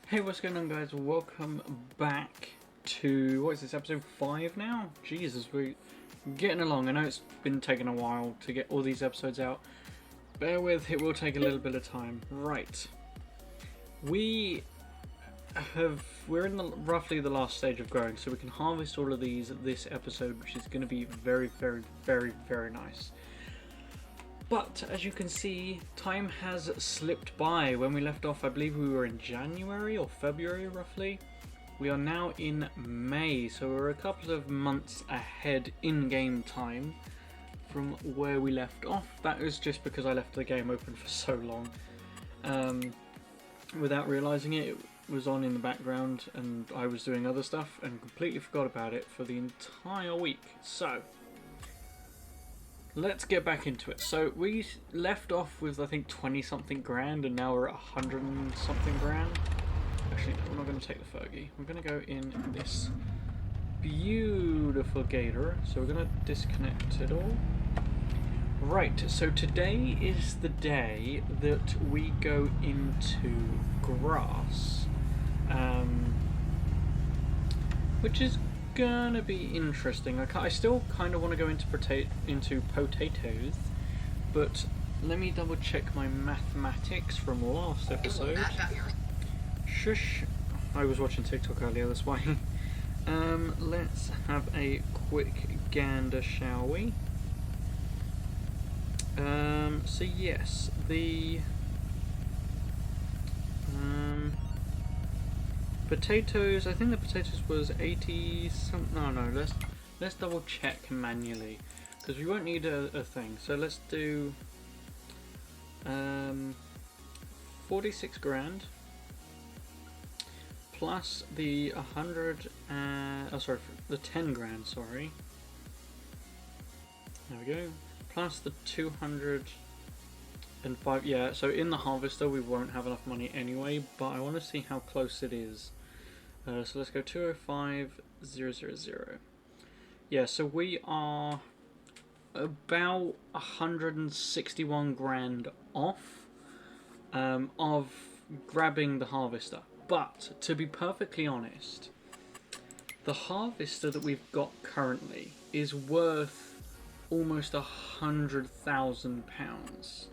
Hey, what's going on, guys? Welcome back to, what is this, episode 5 now? Jesus, we're getting along. I know it's been taking a while to get all these episodes out. Bear with, it will take a little bit of time. Right. We're in roughly the last stage of growing, so we can harvest all of these this episode, which is going to be very, very, very, very nice. But, as you can see, time has slipped by. When we left off, I believe we were in January or February, roughly. We are now in May, so we're a couple of months ahead in-game time from where we left off. That is just because I left the game open for so long. Without realising it, it was on in the background, and I was doing other stuff, and completely forgot about it for the entire week. So let's get back into it. So we left off with, I think, 20-something grand, and now we're at 100-something grand. Actually, no, we're not going to take the Fergie. We're going to go in this beautiful gator. So we're going to disconnect it all. Right, so today is the day that we go into grass. Which is gonna be interesting. I still kind of want to go into potatoes, but let me double check my mathematics from last episode. Shush, I was watching TikTok earlier, that's why. Let's have a quick gander, shall we? So yes, the potatoes, I think the potatoes was 80 something. No, let's double check manually, because we won't need a thing. So let's do 46 grand plus the 100 the 10 grand, sorry. There we go. Plus the 205, yeah, so in the harvester we won't have enough money anyway, but I want to see how close it is. So let's go 205,000. Yeah, so we are about 161 grand off of grabbing the harvester. But to be perfectly honest, the harvester that we've got currently is worth almost £100,000,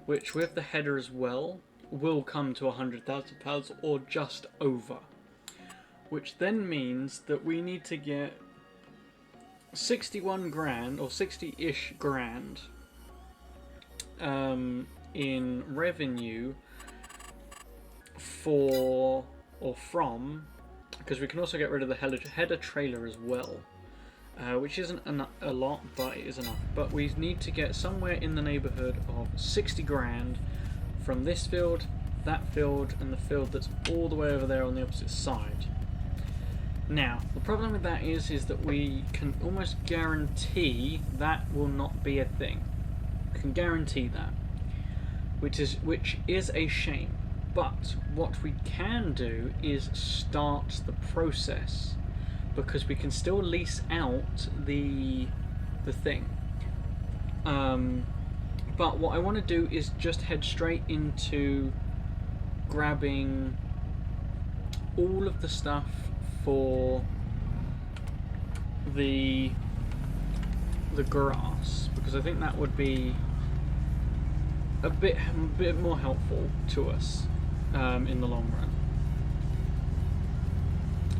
which with the header as well will come to £100,000 or just over. Which then means that we need to get 61 grand or 60-ish grand in revenue from, because we can also get rid of the header trailer as well, which isn't a lot, but it is enough. But we need to get somewhere in the neighbourhood of 60 grand from this field, that field, and the field that's all the way over there on the opposite side. Now, the problem with that is that we can almost guarantee that will not be a thing. We can guarantee that, which is a shame. But what we can do is start the process, because we can still lease out the thing. But what I want to do is just head straight into grabbing all of the stuff for the grass, because I think that would be a bit more helpful to us in the long run.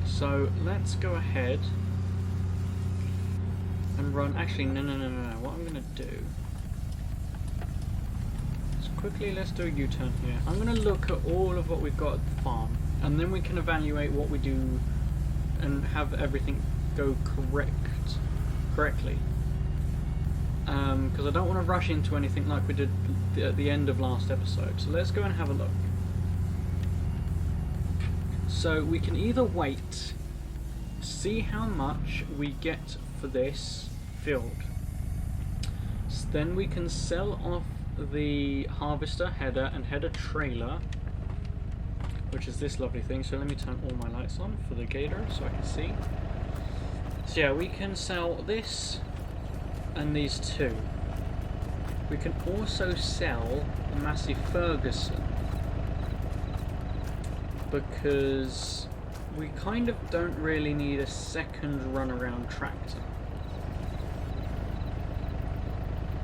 So let's go ahead and run. Actually, no. What I'm gonna do is let's do a U-turn here. I'm gonna look at all of what we've got at the farm, and then we can evaluate what we do and have everything go correctly. Because I don't want to rush into anything like we did at the end of last episode. So let's go and have a look. So we can either wait, see how much we get for this field. Then we can sell off the harvester header and header trailer, which is this lovely thing. So let me turn all my lights on for the gator so I can see. So yeah, we can sell this and these two. We can also sell Massey Ferguson, because we kind of don't really need a second runaround tractor.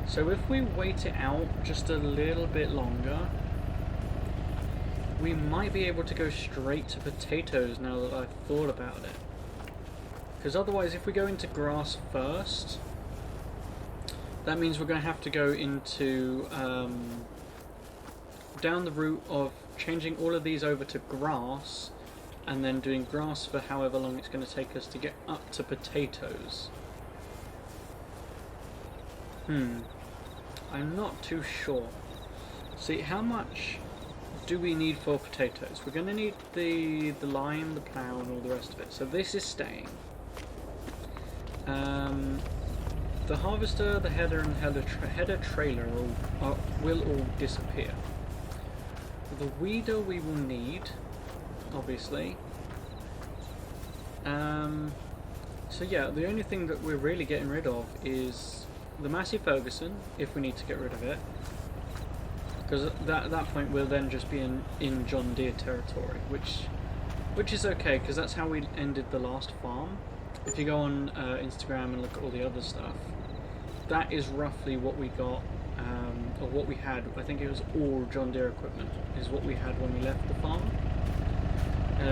So if we wait it out just a little bit longer, we might be able to go straight to potatoes now that I've thought about it. Because otherwise, if we go into grass first, that means we're going to have to go into down the route of changing all of these over to grass, and then doing grass for however long it's going to take us to get up to potatoes. I'm not too sure. See, how much do we need for potatoes? We're going to need the lime, the plough, and all the rest of it. So this is staying. The harvester, the header, and header trailer will all disappear. The weeder we will need, obviously. So yeah, the only thing that we're really getting rid of is the Massey Ferguson, if we need to get rid of it. Because at that point we'll then just be in John Deere territory, which is okay, because that's how we ended the last farm. If you go on Instagram and look at all the other stuff, that is roughly what we got, or what we had. I think it was all John Deere equipment is what we had when we left the farm.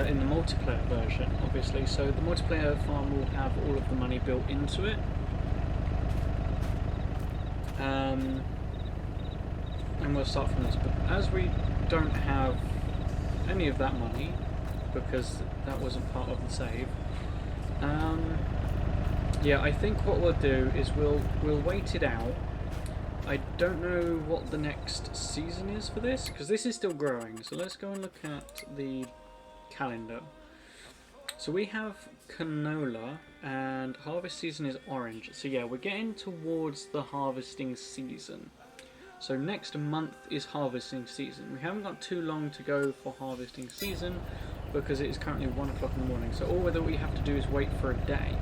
In the multiplayer version, obviously. So the multiplayer farm will have all of the money built into it. And we'll start from this. But as we don't have any of that money, because that wasn't part of the save, yeah, I think what we'll do is we'll wait it out. I don't know what the next season is for this, because this is still growing. So let's go and look at the calendar. So we have canola, and harvest season is orange. So yeah, we're getting towards the harvesting season. So next month is harvesting season. We haven't got too long to go for harvesting season, because it is currently 1 o'clock in the morning. So all that we have to do is wait for a day,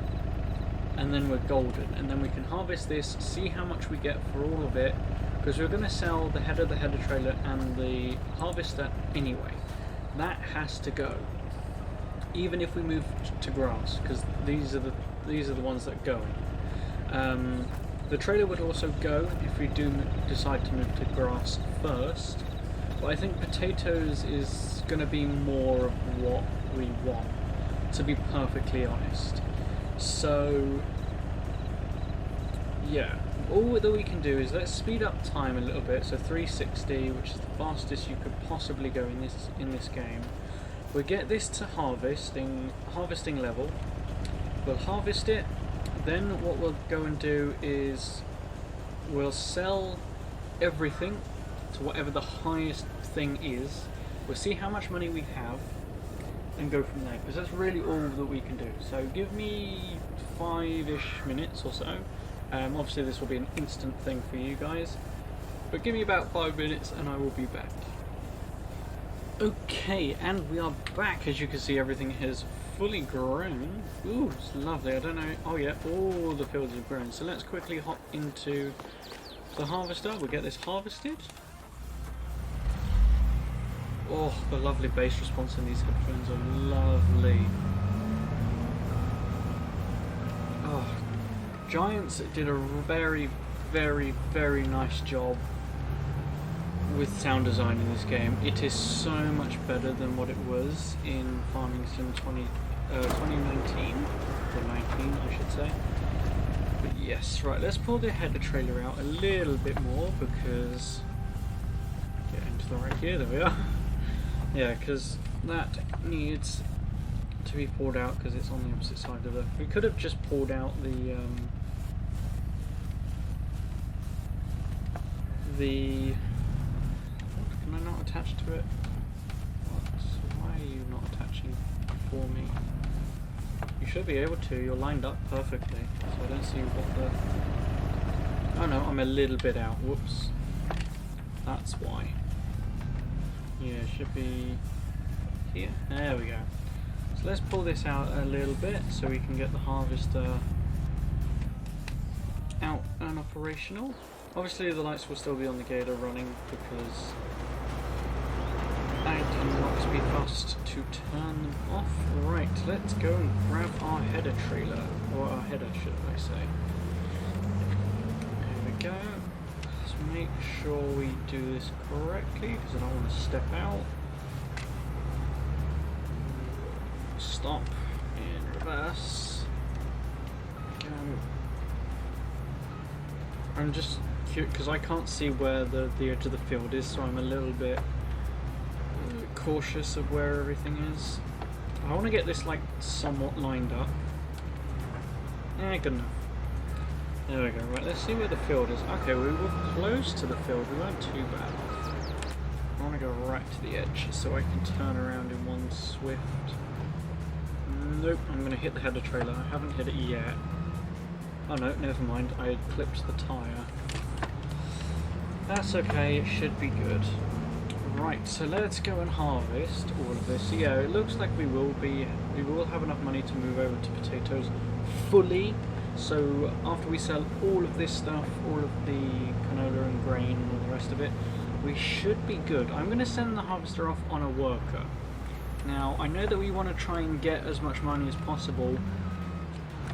and then we're golden, and then we can harvest this, see how much we get for all of it, because we're going to sell the header trailer, and the harvester anyway. That has to go, even if we move to grass, because these are the ones that are going. The trailer would also go if we do decide to move to grass first, but I think potatoes is going to be more of what we want, to be perfectly honest. So yeah, all that we can do is let's speed up time a little bit. So 360, which is the fastest you could possibly go in this game. We'll get this to harvesting level. We'll harvest it. Then what we'll go and do is we'll sell everything to whatever the highest thing is. We'll see how much money we have and go from there, because that's really all that we can do. So give me 5-ish minutes or so. Obviously this will be an instant thing for you guys, but give me about 5 minutes and I will be back. Okay, and we are back. As you can see, everything has fully grown. Ooh, it's lovely. I don't know. Oh yeah, all the fields have grown. So let's quickly hop into the harvester. We'll get this harvested. Oh, the lovely bass response in these headphones are lovely. Oh, Giants did a very, very, very nice job with sound design in this game. It is so much better than what it was in Farming Sim 2019, or 19 I should say. But yes, right, let's pull the header trailer out a little bit more, because get into the right here, there we are. Yeah, because that needs to be pulled out because it's on the opposite side of the... We could have just pulled out the what? Can I not attach to it? What? Why are you not attaching for me? You should be able to. You're lined up perfectly, so I don't see what the... Oh no, I'm a little bit out. Whoops. That's why. Yeah, it should be here. There we go. So let's pull this out a little bit so we can get the harvester out and operational. Obviously the lights will still be on the gator running because I tend not to be fussed to turn them off. Right, let's go and grab our header trailer, or our header should I say. There we go. Let's make sure we do this correctly because I don't want to step out. Stop in reverse. Go. I'm just cute because I can't see where the edge of the field is, so I'm a little bit cautious of where everything is. I want to get this like somewhat lined up. Yeah, good enough. There we go. Right, let's see where the field is. Okay, we were close to the field. We weren't too bad. I want to go right to the edge so I can turn around in one swift. Nope, I'm going to hit the header trailer. I haven't hit it yet. Oh no, never mind. I clipped the tyre. That's okay. It should be good. Right, so let's go and harvest all of this. Yeah, it looks like we will have enough money to move over to potatoes fully. So after we sell all of this stuff, all of the canola and grain and all the rest of it, we should be good. I'm going to send the harvester off on a worker. Now, I know that we want to try and get as much money as possible.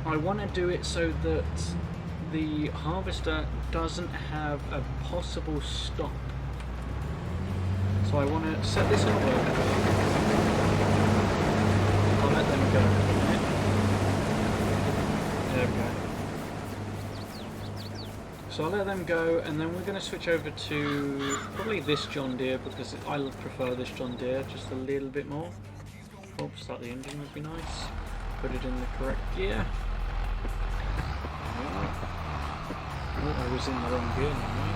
I want to do it so that the harvester doesn't have a possible stop. So I want to set this on a worker. I'll let them go in a minute. There we go. So I'll let them go, and then we're going to switch over to probably this John Deere because I prefer this John Deere just a little bit more. Oh, start the engine would be nice. Put it in the correct gear. Oh, I was in the wrong gear now,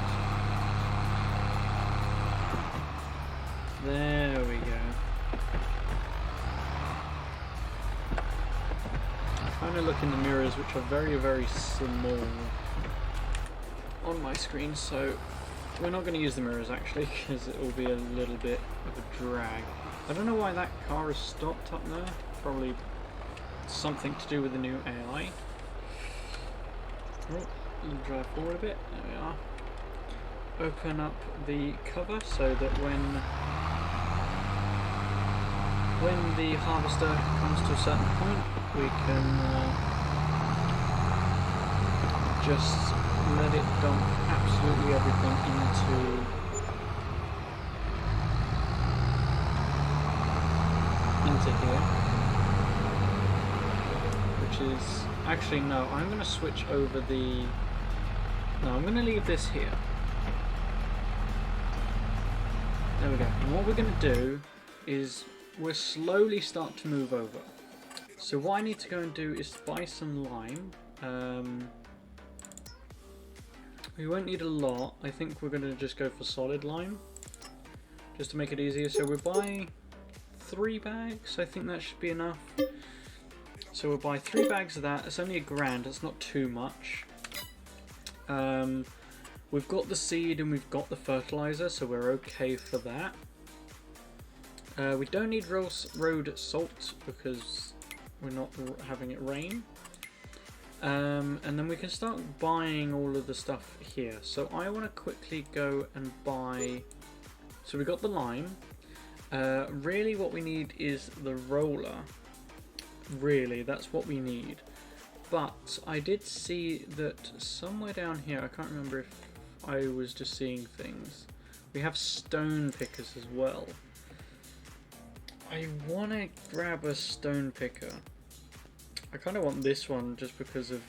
There we go. I'm trying to look in the mirrors, which are very, very small on my screen, so we're not going to use the mirrors actually, because it will be a little bit of a drag. I don't know why that car is stopped up there. Probably something to do with the new AI. Oh, drive forward a bit. There we are. Open up the cover so that when the harvester comes to a certain point, we can just let it dump absolutely everything into here. Which is actually no, I'm going to switch over the. No, I'm going to leave this here. There we go. And what we're going to do is we'll slowly start to move over. So what I need to go and do is buy some lime. We won't need a lot. I think we're going to just go for solid lime, just to make it easier. So we'll buy 3 bags. I think that should be enough. So we'll buy 3 bags of that. It's only £1,000. That's not too much. We've got the seed and we've got the fertilizer, so we're okay for that. We don't need road salt because we're not having it rain. And then we can start buying all of the stuff here. So I want to quickly go and buy. So we got the lime. Really, what we need is the roller. Really, that's what we need. But I did see that somewhere down here, I can't remember if I was just seeing things. We have stone pickers as well. I want to grab a stone picker. I kind of want this one just because of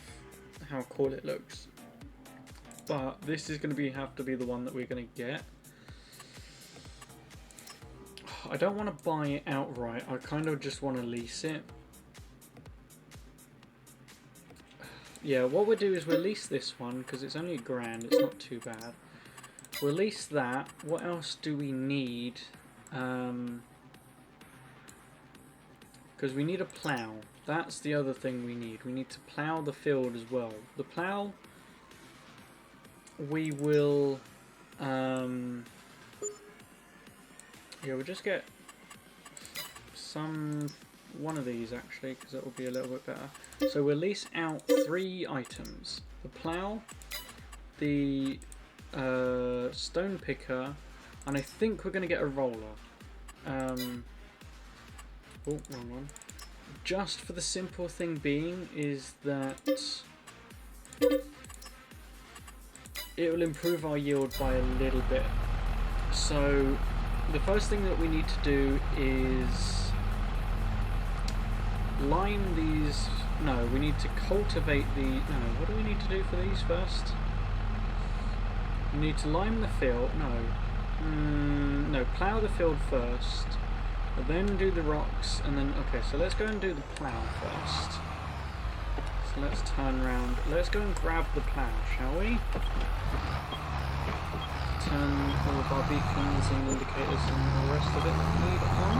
how cool it looks. But this is going to have to be the one that we're going to get. I don't want to buy it outright. I kind of just want to lease it. Yeah, what we'll do is we'll lease this one because it's only £1,000. It's not too bad. We'll lease that. What else do we need? Because we need a plow. That's the other thing we need. We need to plow the field as well. The plow, we will. Yeah, we'll just get one of these actually, because that will be a little bit better. So we'll lease out 3 items: the plow, the stone picker, and I think we're going to get a roller. Oh, wrong one. Just for the simple thing being is that it will improve our yield by a little bit. So the first thing that we need to do is lime these. No, we need to cultivate the. No, what do we need to do for these first? We need to lime the field. No, plough the field first. Then do the rocks, and then okay. So let's go and do the plough first. So let's turn around. Let's go and grab the plough, shall we? Turn all of our beacons and indicators and the rest of it need on.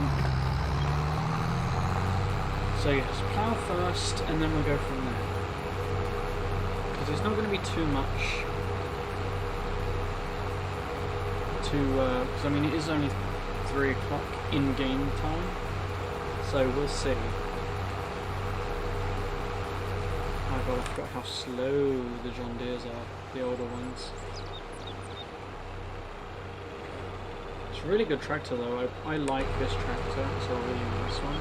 So yes, plough first, and then we'll go from there. Because it's not going to be too much to, because I mean it is only 3 o'clock in-game time, so we'll see. Oh god, I forgot how slow the John Deeres are, the older ones. It's a really good tractor though, I like this tractor, it's a really nice one.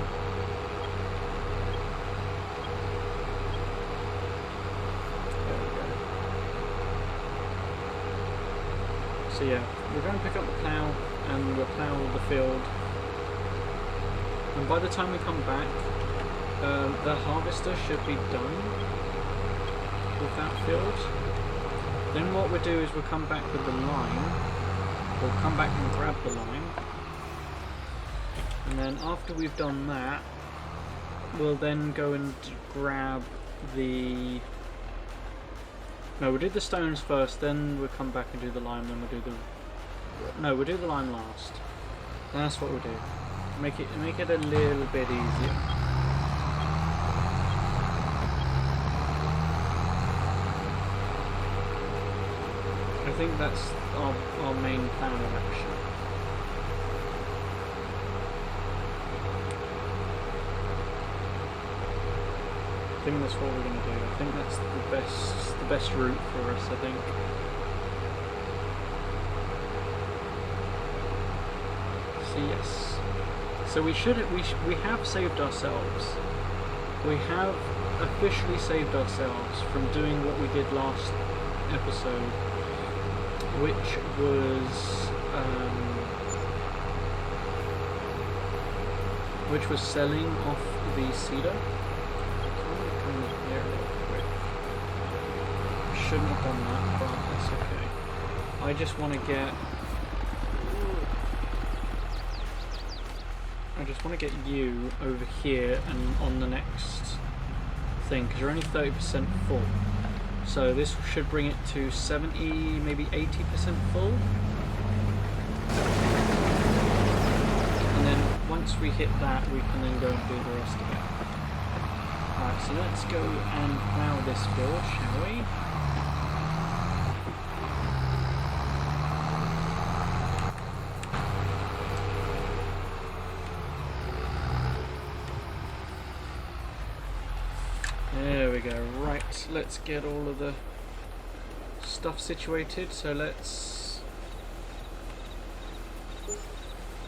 There we go. So yeah, we're going to pick up the plough and we'll plough the field. And by the time we come back, the harvester should be done with that field. Then what we'll do is we'll come back with the lime. We'll come back and grab the lime. And then after we've done that, we'll then go and grab the... No, we'll do the stones first, then we'll come back and do the lime, then we'll do the... No, we'll do the lime last. That's what we'll do. Make it a little bit easier. I think that's our main plan of action. I think that's what we're going to do. I think that's the best route for us, I think. So yes. So we have saved ourselves. We have officially saved ourselves from doing what we did last episode, which was selling off the cedar. Come here real quick. Shouldn't have done that, but that's okay. I just want to get. I just want to get you over here and on the next thing, because you're only 30% full. So this should bring it to 70, maybe 80% full. And then once we hit that, we can then go and do the rest of it. Alright, so let's go and plough this field, shall we? There we go, right, let's get all of the stuff situated, so let's...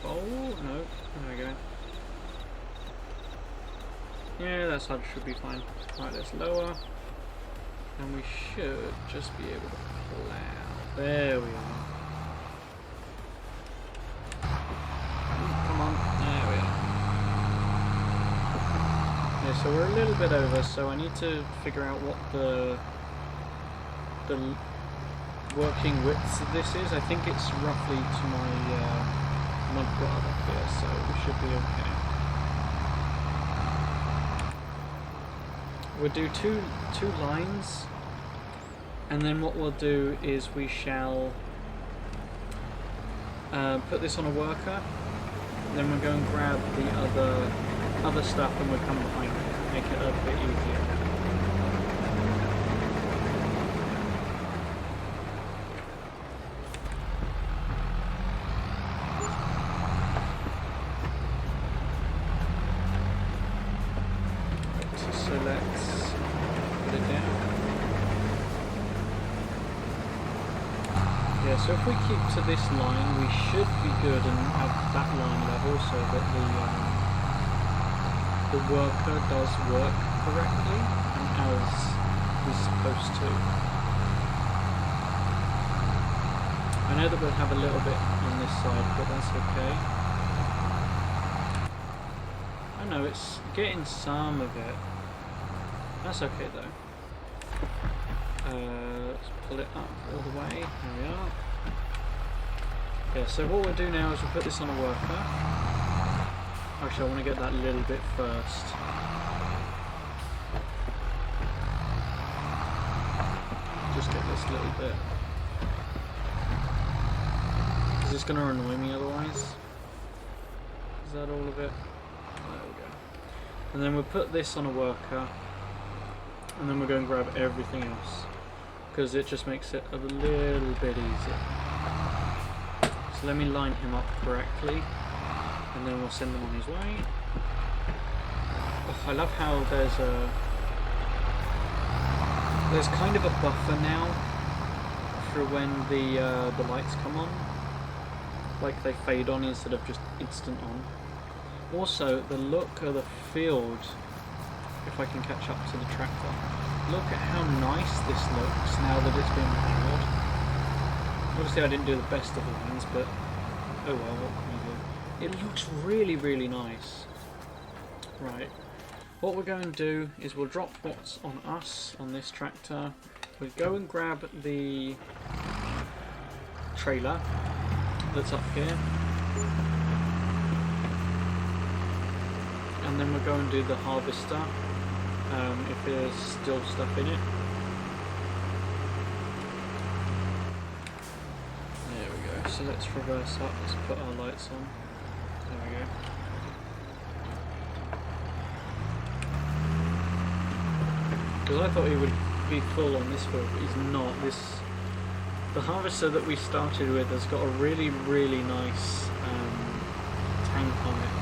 Oh, no, there we go. Yeah, that side should be fine. Right, let's lower, and we should just be able to plough. There we are. Come on, there we are. Yeah, so we're a little bit over, so I need to figure out what the working width of this is. I think it's roughly to my mud guard up here, so we should be okay. We'll do two lines, and then what we'll do is we shall put this on a worker, and then we'll go and grab the other stuff and we'll come behind it, make it a bit easier. Right, so let's put it down. Yeah, So if we keep to this line, we should be good and have that line level so that the worker does work correctly and as he's supposed to. I know that we'll have a little bit on this side, but that's okay. I know it's getting some of it. That's okay though. Let's pull it up all the way. There we are. Yeah, so what we'll do now is we'll put this on a worker. Actually, I want to get that little bit first. Just get this little bit. Is this going to annoy me otherwise? Is that all of it? There we go. And then we'll put this on a worker. And then we'll go and grab everything else. Because it just makes it a little bit easier. So let me line him up correctly. And then we'll send him on his way. Oh, I love how there's kind of a buffer now for when the lights come on. Like they fade on instead of just instant on. Also, the look of the field, if I can catch up to the tractor, look at how nice this looks now that it's been powered. Obviously I didn't do the best of lines, but oh well, what can you do? It looks really, really nice. Right, what we're going to do is we'll drop what's on us on this tractor. We'll go and grab the trailer that's up here. And then we'll go and do the harvester, if there's still stuff in it. There we go, so let's reverse up, let's put our lights on. There we go. Because I thought he would be full on this field, but he's not. The harvester that we started with has got a really, really nice tank on it.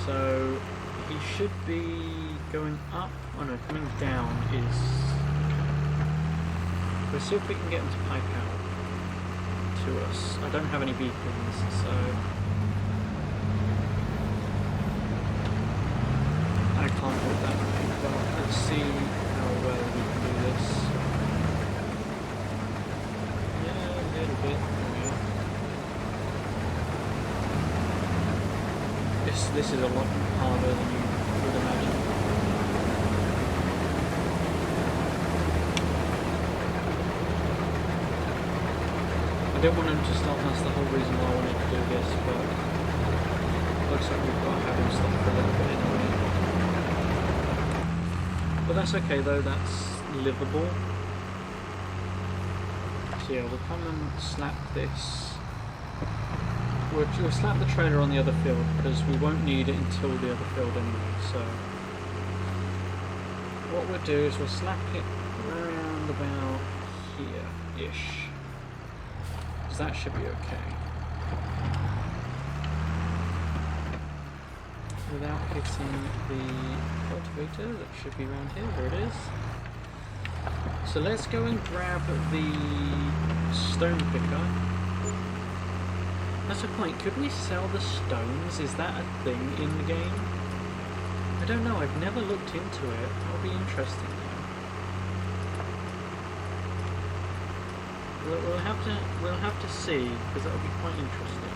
So he should be going up. Oh no, coming down is. We'll see if we can get him to pipe out to us. I don't have any beacons, so I can't hold that way. But let's see how well we can do this. Yeah, a little bit. This is a lot harder than you would imagine. I didn't want him to stop, that's the whole reason why I wanted to do this, but it looks like we've got to have him stop for a little bit anyway. But that's okay though, that's livable. So yeah, we'll come and slap this. We'll slap the trailer on the other field because we won't need it until the other field anyway, so what we'll do is we'll slap it around about here-ish, because that should be okay without hitting the cultivator. That should be around here. There it is. So let's go and grab the stone picker. That's a point, could we sell the stones? Is that a thing in the game? I don't know, I've never looked into it. That'll be interesting though. We'll have to see, because that'll be quite interesting.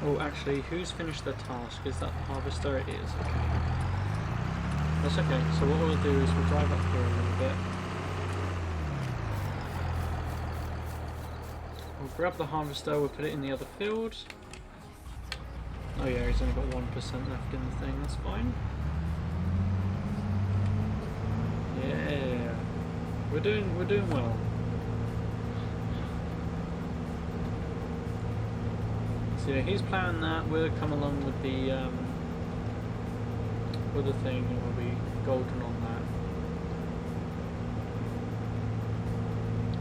Oh, actually, who's finished their task? Is that the harvester? It is, okay. That's okay, so what we'll do is we'll drive up here a little bit. We'll grab the harvester, we'll put it in the other field. Oh yeah, he's only got 1% left in the thing, that's fine. Yeah, we're doing well. So yeah, he's plowing that. We'll come along with the thing, and we'll be golden on that.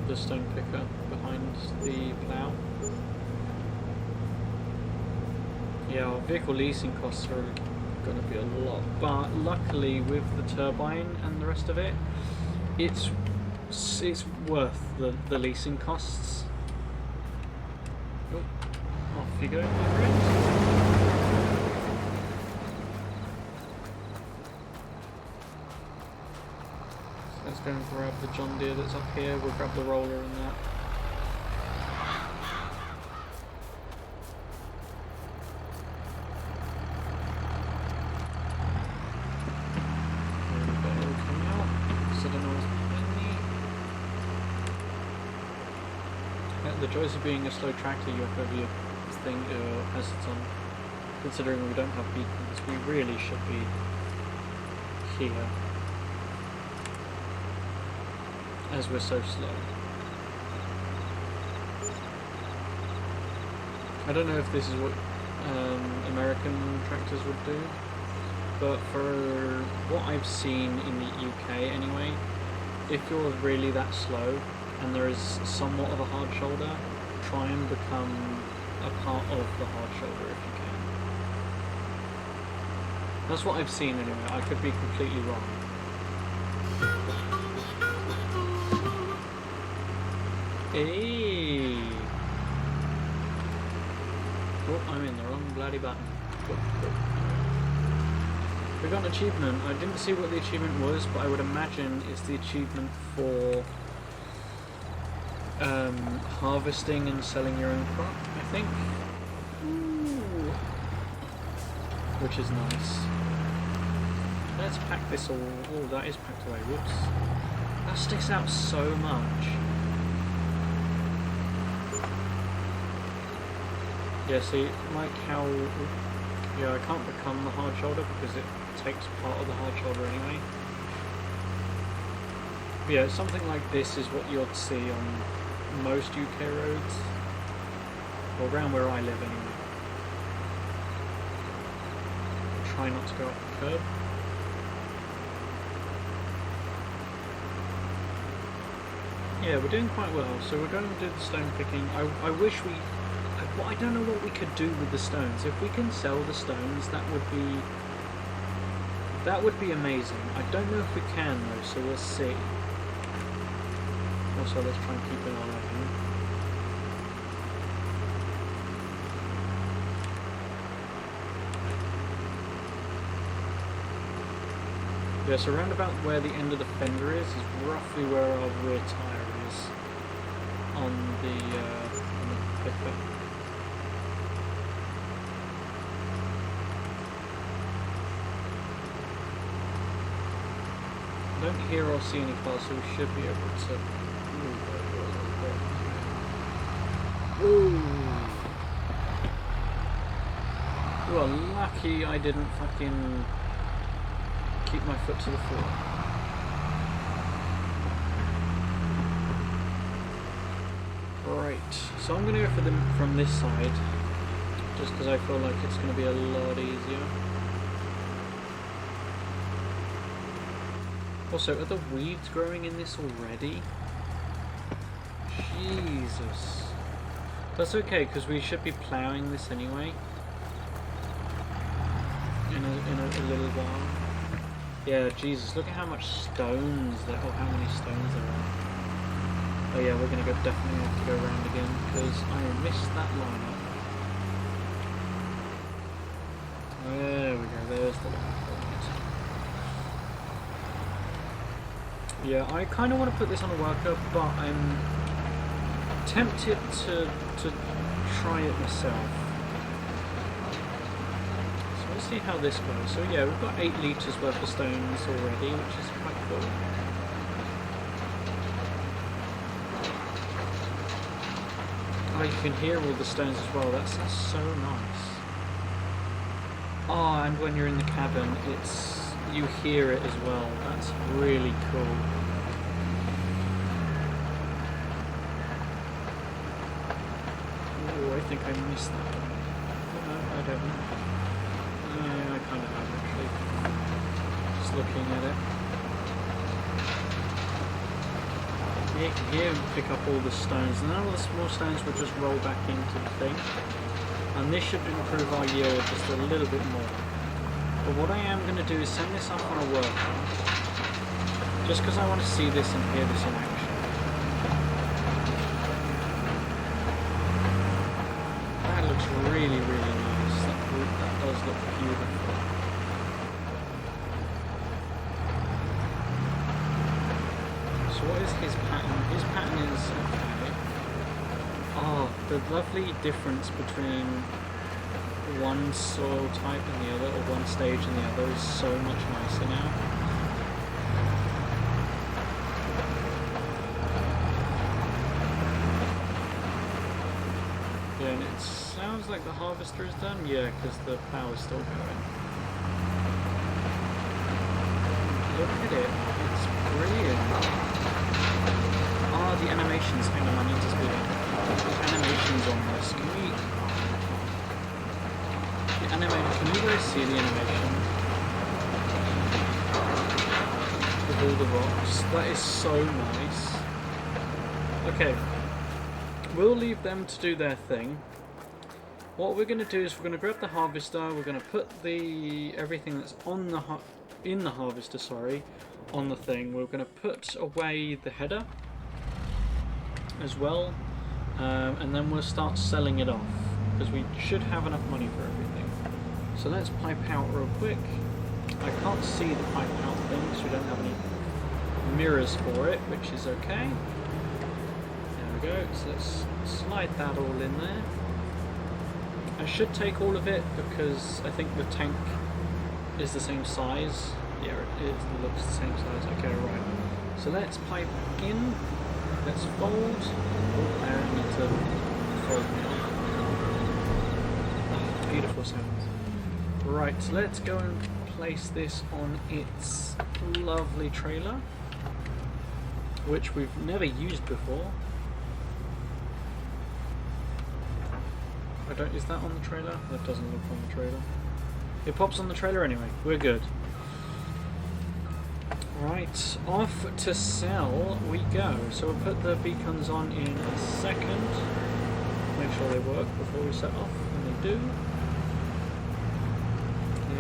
The stone picker behind the plough. Yeah, our vehicle leasing costs are going to be a lot, but luckily with the turbine and the rest of it, it's it's worth the leasing costs. Oh, off you go, my friend. Let's go and grab the John Deere that's up here. We'll grab the roller and that. The joys of being a slow tractor, you have to have your thing hazards on. Considering we don't have beacons, we really should be here, as we're so slow. I don't know if this is what American tractors would do, but for what I've seen in the UK anyway, if you're really that slow and there is somewhat of a hard shoulder, try and become a part of the hard shoulder if you can. That's what I've seen anyway, I could be completely wrong. Hey! Oh, I'm in the wrong bloody button. We got an achievement. I didn't see what the achievement was, but I would imagine it's the achievement for harvesting and selling your own crop, I think. Ooh. Which is nice. Let's pack this all. Oh, that is packed away. Whoops. That sticks out so much. Yeah, see, my cow. Yeah, I can't become the hard shoulder because it takes part of the hard shoulder anyway. But yeah, something like this is what you'd see on most UK roads, or around where I live anyway. Try not to go up the curb. Yeah, we're doing quite well, so we're going to do the stone picking. I wish we... Well, I don't know what we could do with the stones. If we can sell the stones, that would be amazing. I don't know if we can though, so we'll see. Also, let's try and keep an eye on him. Yeah, so around about where the end of the fender is roughly where our rear tyre is on the pickup. I don't hear or see any cars, so we should be able to... Ooh. You are lucky I didn't fucking keep my foot to the floor. Right, so I'm going to go for them from this side, just because I feel like it's going to be a lot easier. Also, are the weeds growing in this already? Jesus. That's okay, because we should be ploughing this anyway. In a little while. Yeah, Jesus, look at how much stones there, or how many stones there are. Oh yeah, we're going to definitely have to go around again, because I missed that lineup. There we go, there's the one point. Yeah, I kind of want to put this on a worker, but I'm tempted to try it myself. So let's see how this goes. So yeah, we've got 8 litres worth of stones already, which is quite cool. Oh, you can hear all the stones as well. That's so nice. Oh, and when you're in the cabin, you hear it as well. That's really cool. Oh, I think I missed that one. No, I don't know. I kind of have actually. Just looking at it. You can hear him pick up all the stones, and all the small stones will just roll back into the thing. And this should improve our yield just a little bit more. But what I am going to do is send this up on a worker, just because I want to see this and hear this in action. really, really nice. That does look beautiful. So what is his pattern? His pattern is... okay. Oh, the lovely difference between one soil type and the other, or one stage and the other, is so much nicer now. Yeah, and it sounds like the harvester is done. Yeah, because the plow is still going. Look at it. It's brilliant. Ah, the animations. Hang on, I need to speed up. The animations on this. Can we... the animation... can you guys see the animation? With all the rocks. That is so nice. Okay. We'll leave them to do their thing. What we're going to do is we're going to grab the harvester. We're going to put the... everything that's on the... in the harvester, sorry, on the thing. We're going to put away the header as well, and then we'll start selling it off because we should have enough money for everything. So let's pipe out real quick. I can't see the pipe out thing because we don't have any mirrors for it, which is okay. There we go. So let's slide that all in there. I should take all of it because I think the tank is the same size. Yeah, it is. It looks the same size. Okay, right. So let's pipe in. Let's fold. Oh, I need to fold it. Beautiful sound. Right, so let's go and place this on its lovely trailer, which we've never used before. Is that on the trailer? That doesn't look on the trailer. It pops on the trailer anyway. We're good. Right, off to sell we go. So we'll put the beacons on in a second. Make sure they work before we set off, and they do.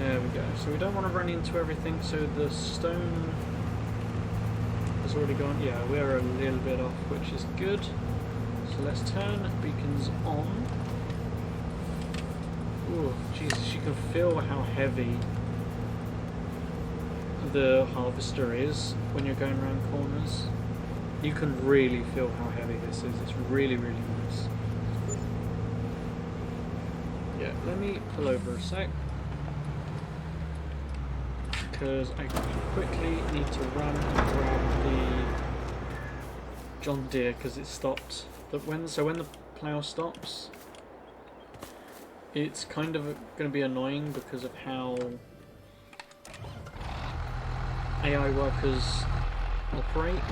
There we go. So we don't want to run into everything, so the stone has already gone. Yeah, we're a little bit off, which is good. So let's turn beacons on. Ooh, Jesus, you can feel how heavy the harvester is when you're going around corners. You can really feel how heavy this is. It's really, really nice. Yeah, let me pull over a sec, because I quickly need to run and grab the John Deere because it stopped. But when the plow stops, it's kind of going to be annoying because of how AI workers operate.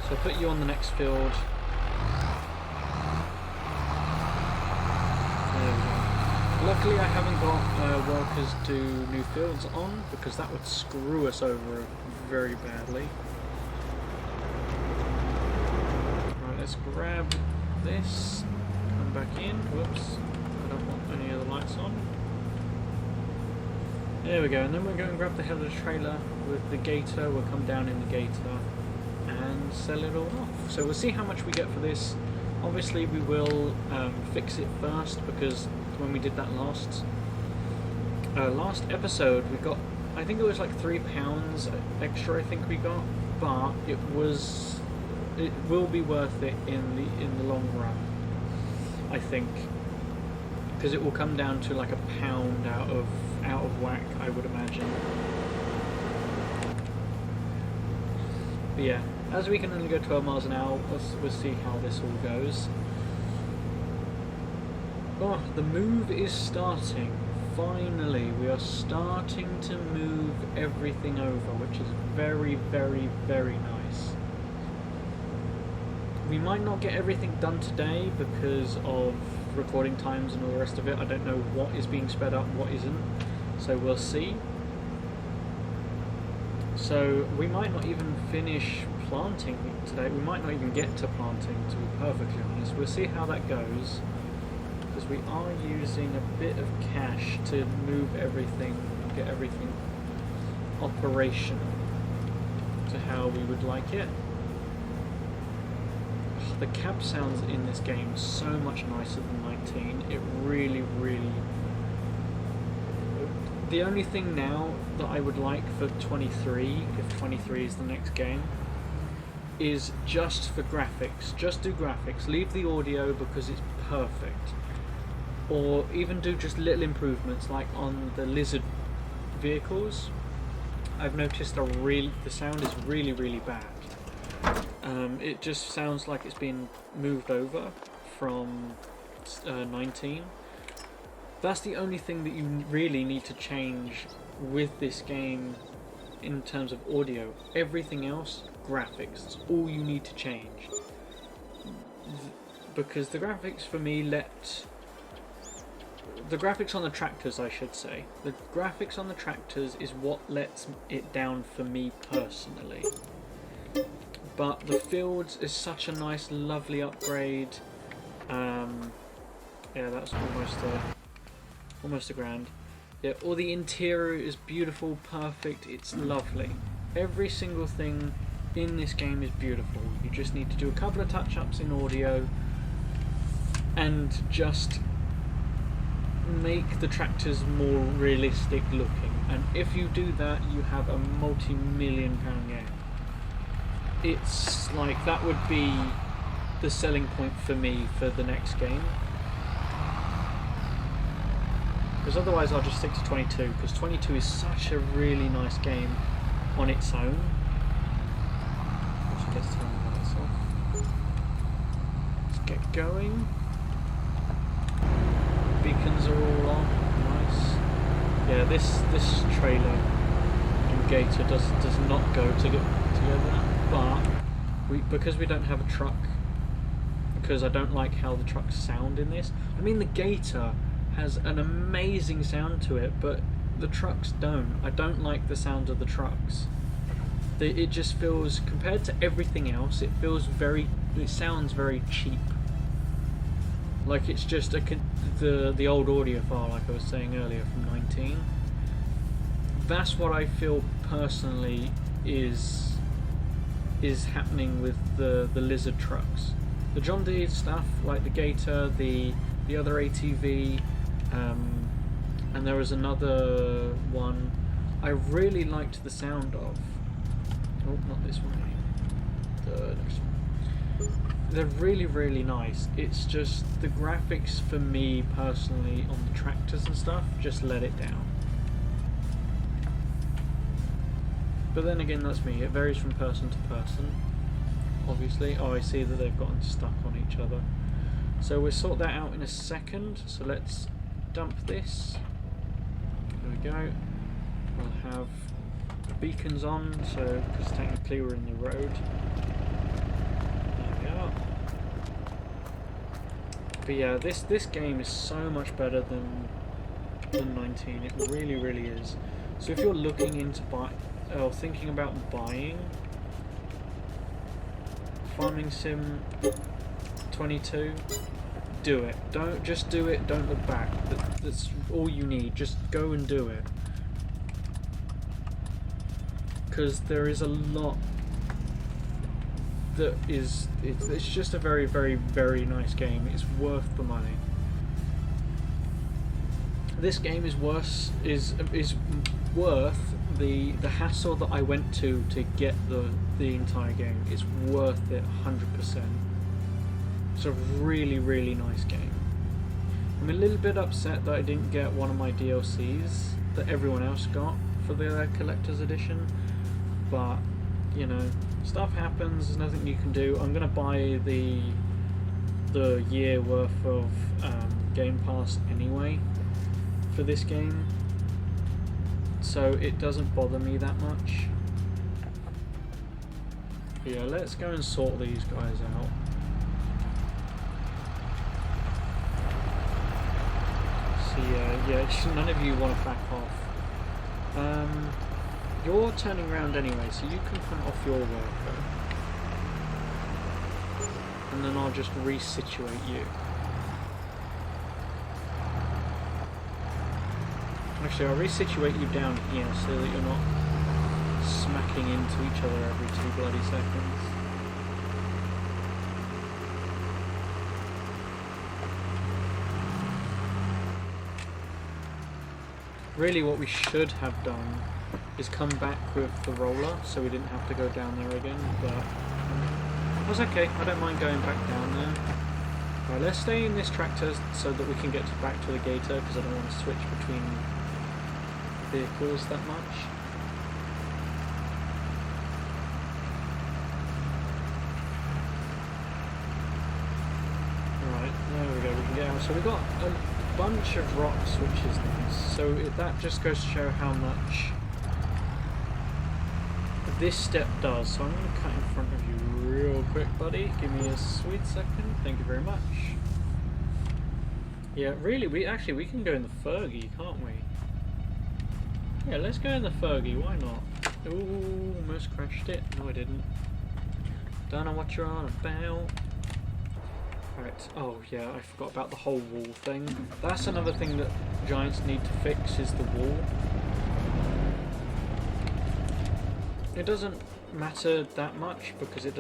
So I'll put you on the next field. There we go. Luckily I haven't got workers do new fields on, because that would screw us over very badly. Right, let's grab this, come back in. Whoops, I don't want any of the lights on. There we go, and then we're going to grab the header trailer with the gator. We'll come down in the gator and sell it all off. So we'll see how much we get for this. Obviously we will fix it first, because when we did that last episode, we got, I think it was like £3 extra I think we got, but it will be worth it in the long run, I think, because it will come down to like £1 out of whack, I would imagine. But yeah, as we can only go 12 miles an hour, we'll see how this all goes. Oh, the move is starting. Finally, we are starting to move everything over, which is very, very, very nice. We might not get everything done today because of recording times and all the rest of it. I don't know what is being sped up, what isn't, so we'll see. So we might not even finish planting today. We might not even get to planting, to be perfectly honest. We'll see how that goes, because we are using a bit of cash to move everything, get everything operational to how we would like it. the cab sounds in this game are so much nicer than 19. It really, really... The only thing now that I would like for 23, if 23 is the next game, is just for graphics. Just do graphics. Leave the audio because it's perfect. Or even do just little improvements, like on the Lizard vehicles. I've noticed the sound is really, really bad. It just sounds like it's been moved over from 19. That's the only thing that you really need to change with this game in terms of audio. Everything else, graphics. That's all you need to change. Because the graphics for me the graphics on the tractors, I should say. The graphics on the tractors is what lets it down for me personally. But the fields is such a nice, lovely upgrade. Yeah, that's almost a grand. Yeah, all the interior is beautiful, perfect. It's lovely. Every single thing in this game is beautiful. You just need to do a couple of touch-ups in audio and just make the tractors more realistic looking. And if you do that, you have a multi-million-pound game. It's like that would be the selling point for me for the next game. Because otherwise I'll just stick to 22, because 22 is such a really nice game on its own. Let's turn the lights off. Let's get going. Beacons are all on. Nice. Yeah, this trailer and Gator does not go together. But because we don't have a truck, because I don't like how the trucks sound in this. I mean, the Gator has an amazing sound to it, but the trucks don't. I don't like the sound of the trucks. It just feels, compared to everything else, it sounds very cheap. Like it's just the old audio file, like I was saying earlier, from 19. That's what I feel personally is happening with the Lizard trucks. The John Deere stuff, like the Gator, the other ATV, and there was another one I really liked the sound of. Oh, not this one. The next one. They're really, really nice. It's just the graphics for me personally on the tractors and stuff just let it down. But then again, that's me. It varies from person to person, obviously. Oh, I see that they've gotten stuck on each other. So we'll sort that out in a second. So let's dump this. There we go. We'll have the beacons on, so because technically we're in the road. There we are. But yeah, this game is so much better than 19. It really, really is. So if you're looking into thinking about buying Farming Sim 22, do it. Don't just do it. Don't look back. That's all you need. Just go and do it. Because there is a lot that is. It's just a very, very, very nice game. It's worth the money. This game is worth the hassle that I went to get the entire game. It's worth it 100%. It's a really, really nice game. I'm a little bit upset that I didn't get one of my DLCs that everyone else got for the collector's edition, but you know, stuff happens. There's nothing you can do. I'm gonna buy the year worth of Game Pass anyway for this game, so it doesn't bother me that much. But yeah, let's go and sort these guys out. So yeah, none of you want to back off. You're turning around anyway, so you can front off your worker, and then I'll just resituate you. Actually, I'll resituate you down here so that you're not smacking into each other every 2 bloody seconds. Really what we should have done is come back with the roller so we didn't have to go down there again, but that's okay, I don't mind going back down there. Right, let's stay in this tractor so that we can get back to the gator, because I don't want to switch between vehicles that much. Right, there we go, we can get out. So we've got a bunch of rocks, which is nice. So that just goes to show how much this step does. So I'm going to cut in front of you real quick, buddy. Give me a sweet second. Thank you very much. Yeah, really, we can go in the Fergie, can't we? Yeah, let's go in the Fergie. Why not? Ooh, almost crashed it. No, I didn't. Don't know what you're on about. Right. Oh yeah, I forgot about the whole wall thing. That's another thing that Giants need to fix, is the wall. It doesn't matter that much because it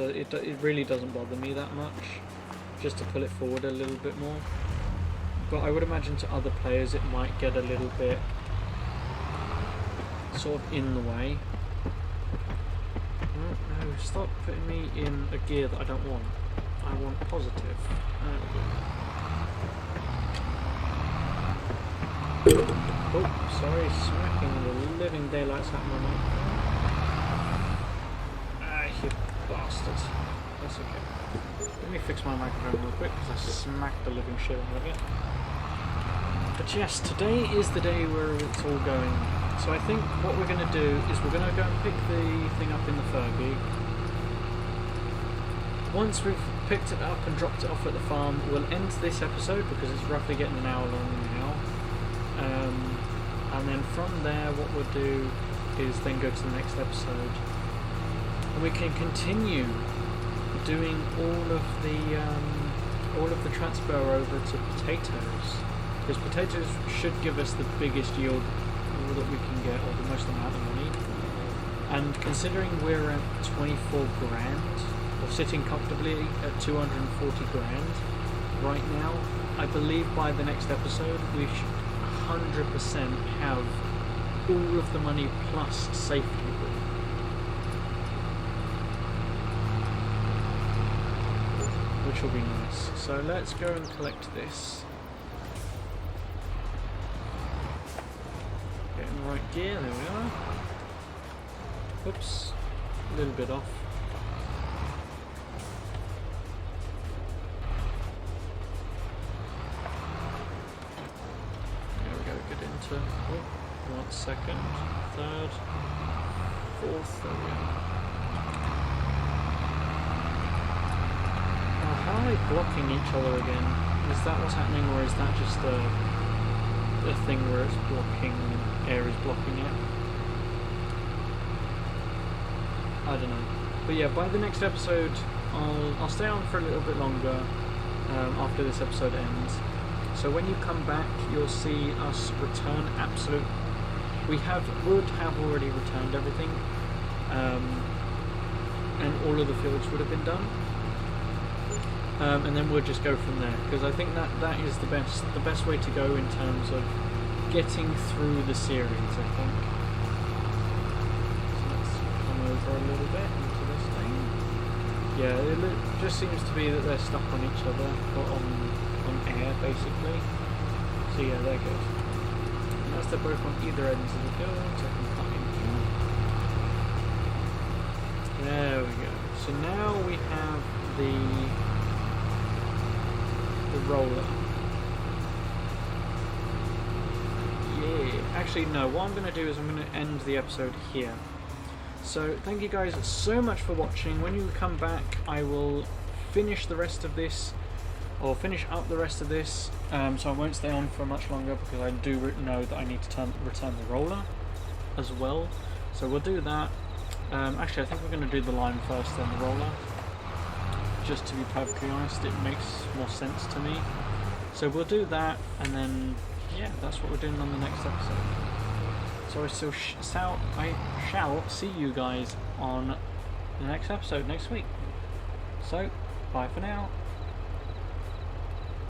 really doesn't bother me that much, just to pull it forward a little bit more. But I would imagine to other players it might get a little bit sort of in the way. No, stop putting me in a gear that I don't want. I want positive. There we go. Oh, sorry, smacking the living daylights out of my mouth. You bastard. That's okay. Let me fix my microphone real quick because I smacked the living shit out of it. But yes, today is the day where it's all going. So I think what we're going to do is we're going to go and pick the thing up in the Fergie. Once we've picked it up and dropped it off at the farm, we'll end this episode because it's roughly getting an hour long now. And then from there what we'll do is then go to the next episode. And we can continue doing all of the transfer over to potatoes, because potatoes should give us the biggest yield that we can get, or the most amount of money. And considering we're at 24 grand, or sitting comfortably at 240 grand right now, I believe by the next episode we should 100% have all of the money plus safety. Which will be nice. So let's go and collect this. Get in the right gear, there we are. Oops, a little bit off. There we go, get into, oh, 1 second, third, fourth, there we go. How are they blocking each other again? Is that what's happening, or is that just a thing where it's blocking, air is blocking it? I don't know. But yeah, by the next episode, I'll stay on for a little bit longer after this episode ends. So when you come back, you'll see us return absolute. We would have already returned everything, and all of the fields would have been done. And then we'll just go from there, because I think that is the best way to go in terms of getting through the series, I think. So let's come over a little bit into this thing. Yeah, it just seems to be that they're stuck on each other, or on air basically. So yeah, they're good. And as they're both on either ends of the field, so I can cut in here. There we go. So now we have the roller. Yeah, actually no, what I'm going to do is I'm going to end the episode here. So thank you guys so much for watching. When you come back, I will finish the rest of this, or finish up the rest of this, so I won't stay on for much longer because I do know that I need to return the roller as well. So we'll do that. Actually I think we're going to do the line first, then the roller. Just to be perfectly honest, it makes more sense to me. So we'll do that, and then yeah, that's what we're doing on the next episode. So I shall see you guys on the next episode next week. So bye for now.